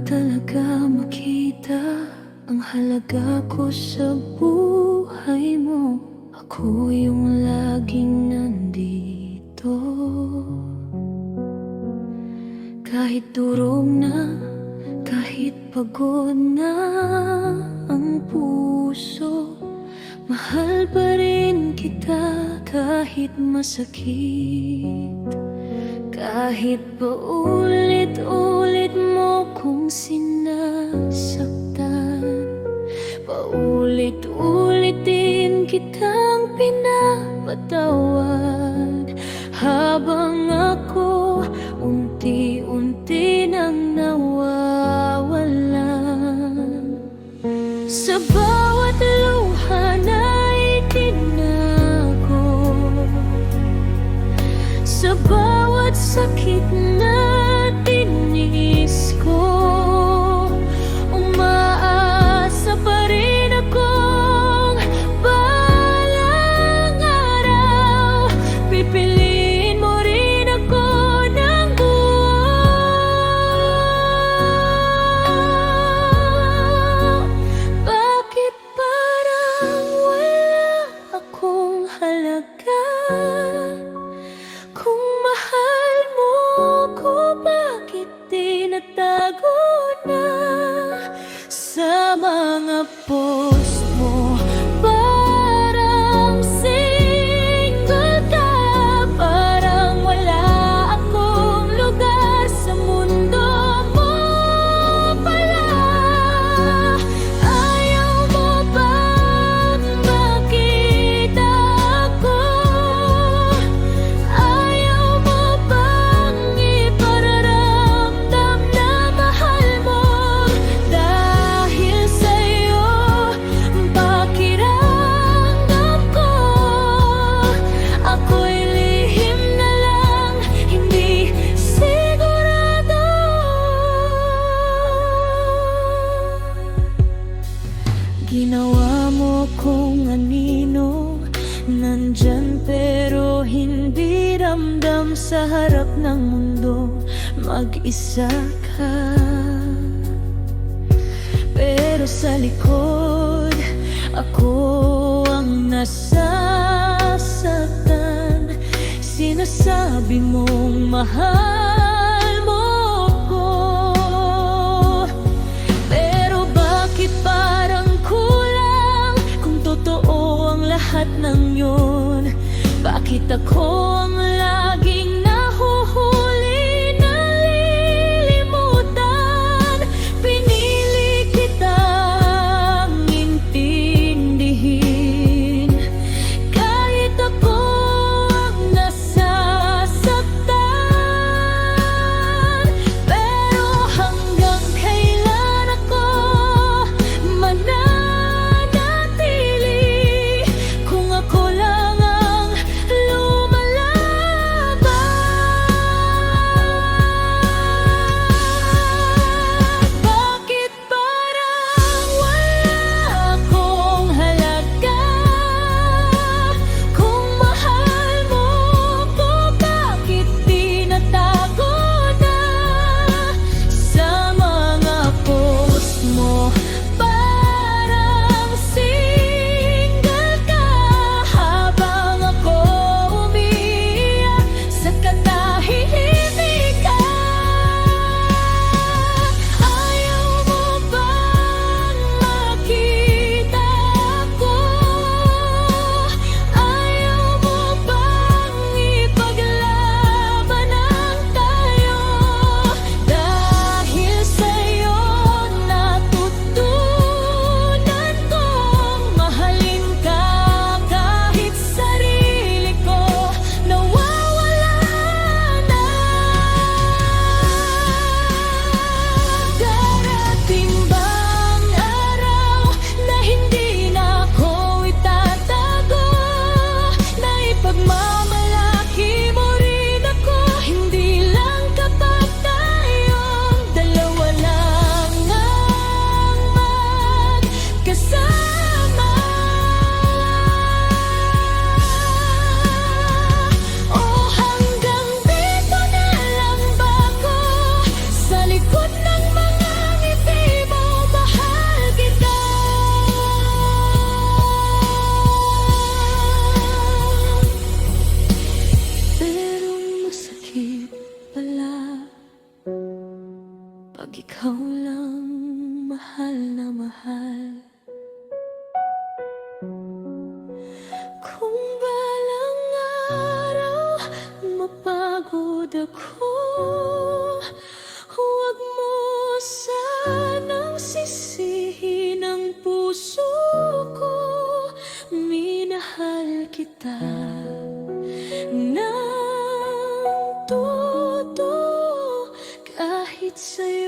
talaga makita ang halaga ko sa buhay mo. Ako yung laging nandito, kahit durong na, kahit pagod na ang puso. Mahal pa rin kita kahit masakit, kahit paulit-ulit mo kong sinasaktan. Paulit-ulit din kitang pinapatawad, habang ako unti-unti nang nawawalan. Sa bawat luha na itinago, sa bawat sakit na tinis ko, umaasa pa rin akong balang araw pipiliin mo rin ako ng buo. Bakit parang wala akong halaga? Kung mahal mo ko, bakit tinatago na sa mga post mo? Parang single ka, parang wala akong lugar sa mundo mo pala. Ayaw mo bang makita ako? Ayaw mo bang ipararamdam na mahal mo? Dahil sa'yo pakiramdam ko, ako'y lihim na lang, hindi sigurado. Ginawa mo kung anino, nandyan pero hindi ramdam sa harap ng mundo. Mag-isa ka, pero sa likod ako ang nasasaktan. Sinasabi mong mahal mo ko, pero bakit parang kulang kung totoo ang lahat ng yun? Bakit ako ang laging nahuhuli, nalilimutan? Pinili kitang intindihin, kahit ako ang nasasaktan. Pero hanggang kailan ako mananatili kung ako lang ang lumalaban? lang mahal na mahal. Kung balang araw mapagod ako, huwag mo sanang sisihin ang puso ko. Minahal kita ng todo kahit sa'yo